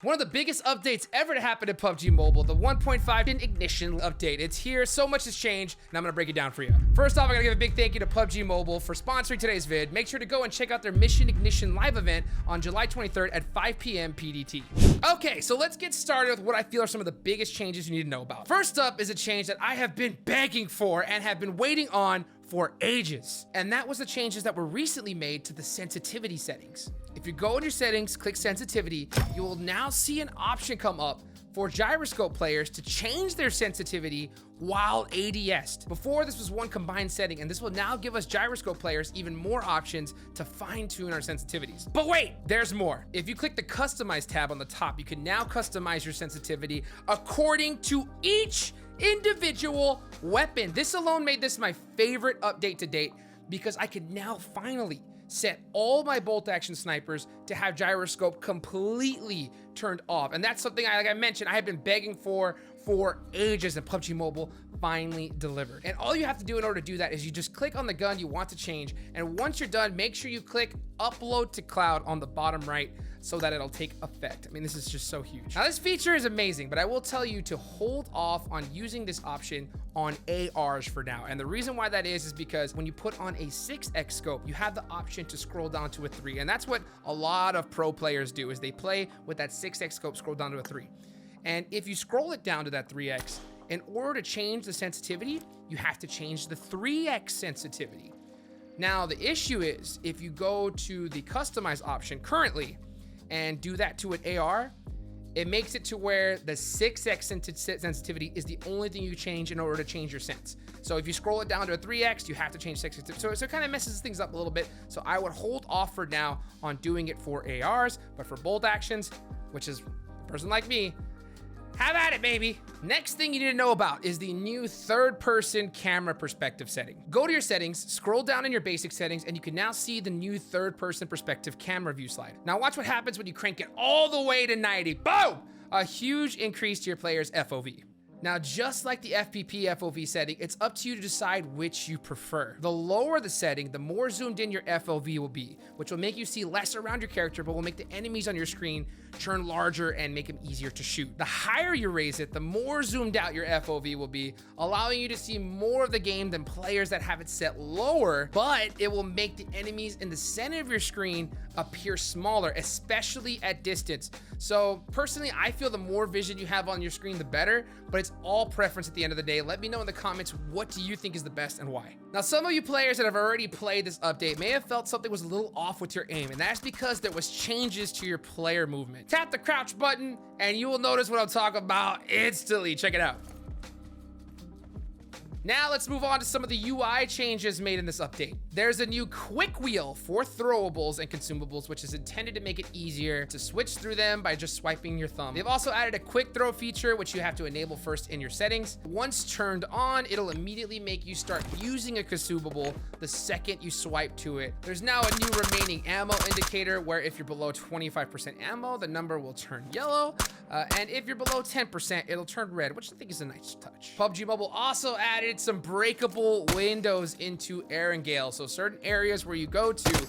One of the biggest updates ever to happen to PUBG Mobile, the 1.5 Ignition update. It's here, so much has changed, and I'm gonna break it down for you. First off, I gotta give a big thank you to PUBG Mobile for sponsoring today's vid. Make sure to go and check out their Mission Ignition live event on July 23rd at 5 p.m. PDT. Okay, so let's get started with what I feel are some of the biggest changes you need to know about. First up is a change that I have been begging for and have been waiting on for ages. And that was the changes that were recently made to the sensitivity settings. If you go in your settings, click sensitivity, you will now see an option come up for gyroscope players to change their sensitivity while ADS'd. Before, this was one combined setting, and this will now give us gyroscope players even more options to fine-tune our sensitivities. But wait, there's more. If you click the Customize tab on the top, you can now customize your sensitivity according to each individual weapon. This alone made this my favorite update to date because I can now finally set all my bolt action snipers to have gyroscope completely turned off. And that's something like I mentioned, I have been begging for ages, and PUBG Mobile finally delivered. And all you have to do in order to do that is you just click on the gun you want to change. And once you're done, make sure you click upload to cloud on the bottom right so that it'll take effect. I mean, this is just so huge. Now, this feature is amazing, but I will tell you to hold off on using this option on ARs for now. And the reason why that is because when you put on a 6x scope, you have the option to scroll down to a 3. And that's what a lot of pro players do, is they play with that 6x scope, scroll down to a 3. And if you scroll it down to that 3x, in order to change the sensitivity, you have to change the 3x sensitivity. Now, the issue is if you go to the customize option currently and do that to an AR, it makes it to where the 6x sensitivity is the only thing you change in order to change your sense. So if you scroll it down to a 3x, you have to change 6x. So it kind of messes things up a little bit. So I would hold off for now on doing it for ARs, but for bolt actions, which is a person like me, have at it, baby. Next thing you need to know about is the new third-person camera perspective setting. Go to your settings, scroll down in your basic settings, and you can now see the new third-person perspective camera view slide. Now watch what happens when you crank it all the way to 90. Boom! A huge increase to your player's FOV. Now, just like the FPP FOV setting, it's up to you to decide which you prefer. The lower the setting, the more zoomed in your FOV will be, which will make you see less around your character, but will make the enemies on your screen turn larger and make them easier to shoot. The higher you raise it, the more zoomed out your FOV will be, allowing you to see more of the game than players that have it set lower, but it will make the enemies in the center of your screen appear smaller, especially at distance. So personally, I feel the more vision you have on your screen, the better, but it's all preference at the end of the day. Let me know in the comments, what do you think is the best and why? Now, some of you players that have already played this update may have felt something was a little off with your aim, and that's because there was changes to your player movement. Tap the crouch button and you will notice what I'm talking about instantly. Check it out. Now let's move on to some of the UI changes made in this update. There's a new quick wheel for throwables and consumables, which is intended to make it easier to switch through them by just swiping your thumb. They've also added a quick throw feature, which you have to enable first in your settings. Once turned on, it'll immediately make you start using a consumable the second you swipe to it. There's now a new remaining ammo indicator where if you're below 25% ammo, the number will turn yellow. And if you're below 10%, it'll turn red, which I think is a nice touch. PUBG Mobile also added some breakable windows into Erangel. So certain areas where you go to,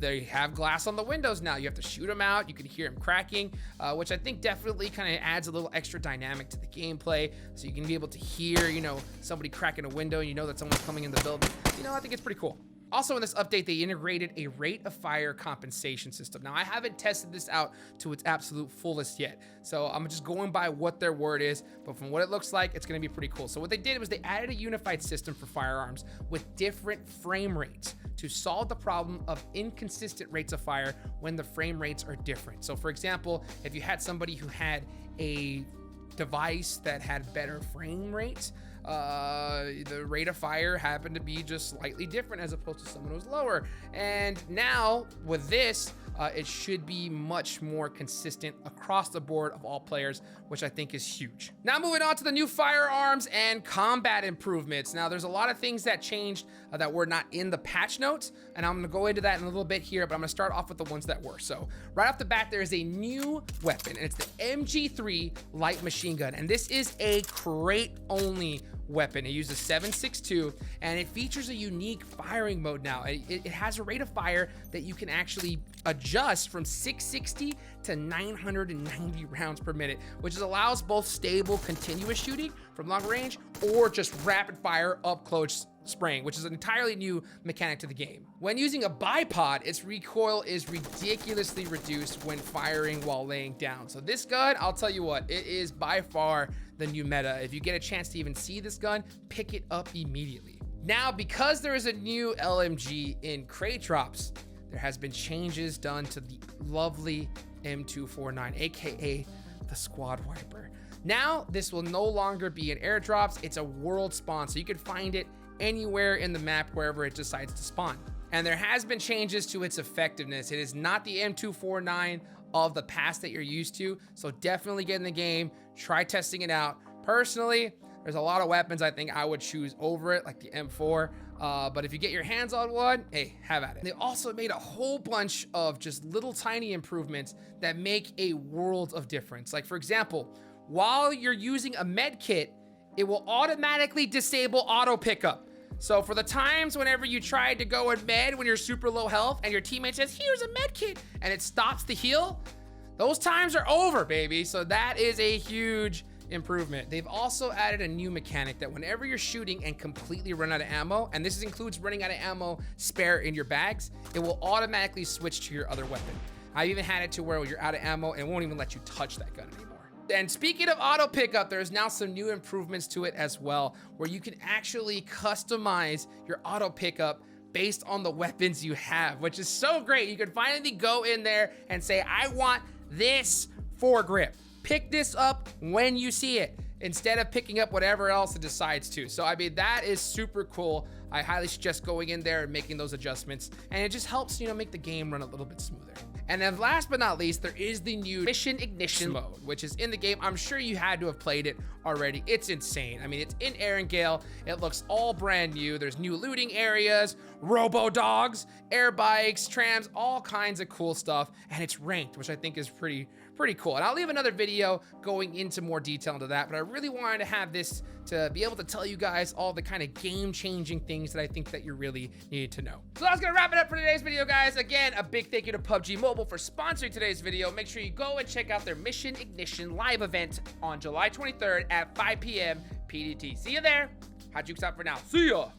they have glass on the windows now. You have to shoot them out. You can hear them cracking, which I think definitely kind of adds a little extra dynamic to the gameplay. So you can be able to hear, you know, somebody cracking a window and you know that someone's coming in the building. You know, I think it's pretty cool. Also in this update, they integrated a rate of fire compensation system. Now, I haven't tested this out to its absolute fullest yet, so I'm just going by what their word is, but from what it looks like, it's gonna be pretty cool. So what they did was they added a unified system for firearms with different frame rates to solve the problem of inconsistent rates of fire when the frame rates are different. So for example, if you had somebody who had a device that had better frame rates, the rate of fire happened to be just slightly different as opposed to someone who was lower. And now with this, it should be much more consistent across the board of all players, which I think is huge. Now moving on to the new firearms and combat improvements. Now there's a lot of things that changed that were not in the patch notes, and I'm gonna go into that in a little bit here, but I'm gonna start off with the ones that were. So right off the bat, there is a new weapon, and it's the MG3 light machine gun. And this is a crate only weapon. It uses 7.62 and it features a unique firing mode now. It has a rate of fire that you can actually adjust from 660 to 990 rounds per minute, which allows both stable, continuous shooting from long range or just rapid fire up close spraying, which is an entirely new mechanic to the game. When using a bipod, its recoil is ridiculously reduced when firing while laying down. So this gun, I'll tell you what, it is by far the new meta. If you get a chance to even see this gun, pick it up immediately. Now, because there is a new LMG in crate drops, there has been changes done to the lovely M249, aka the Squad Wiper. Now, this will no longer be in airdrops. It's a world spawn, so you can find it anywhere in the map, wherever it decides to spawn. And there has been changes to its effectiveness. It is not the M249 of the past that you're used to, so definitely get in the game, try testing it out. Personally, there's a lot of weapons I think I would choose over it, like the M4, but if you get your hands on one, hey, have at it. They also made a whole bunch of just little tiny improvements that make a world of difference. Like, for example, while you're using a med kit, it will automatically disable auto pickup. So for the times whenever you tried to go in med when you're super low health and your teammate says, here's a med kit, and it stops the heal, those times are over, baby. So that is a huge improvement. They've also added a new mechanic that whenever you're shooting and completely run out of ammo, and this includes running out of ammo spare in your bags, it will automatically switch to your other weapon. I've even had it to where you're out of ammo and won't even let you touch that gun anymore. And speaking of auto pickup, there's now some new improvements to it as well, where you can actually customize your auto pickup based on the weapons you have, which is so great. You can finally go in there and say, I want this foregrip. Pick this up when you see it, instead of picking up whatever else it decides to. So, I mean, that is super cool. I highly suggest going in there and making those adjustments, and it just helps, make the game run a little bit smoother. And then last but not least, there is the new Mission Ignition mode, which is in the game. I'm sure you had to have played it already. It's insane. I mean, it's in Erangel. It looks all brand new. There's new looting areas, robo-dogs, air bikes, trams, all kinds of cool stuff. And it's ranked, which I think is pretty cool. And I'll leave another video going into more detail into that, but I really wanted to have this to be able to tell you guys all the kind of game-changing things that I think that you really need to know. So that's gonna wrap it up for today's video, guys. Again, a big thank you to PUBG Mobile for sponsoring today's video. Make sure you go and check out their Mission Ignition live event on July 23rd at 5 p.m. PDT. See you there. Hot Jukes out for now. See ya.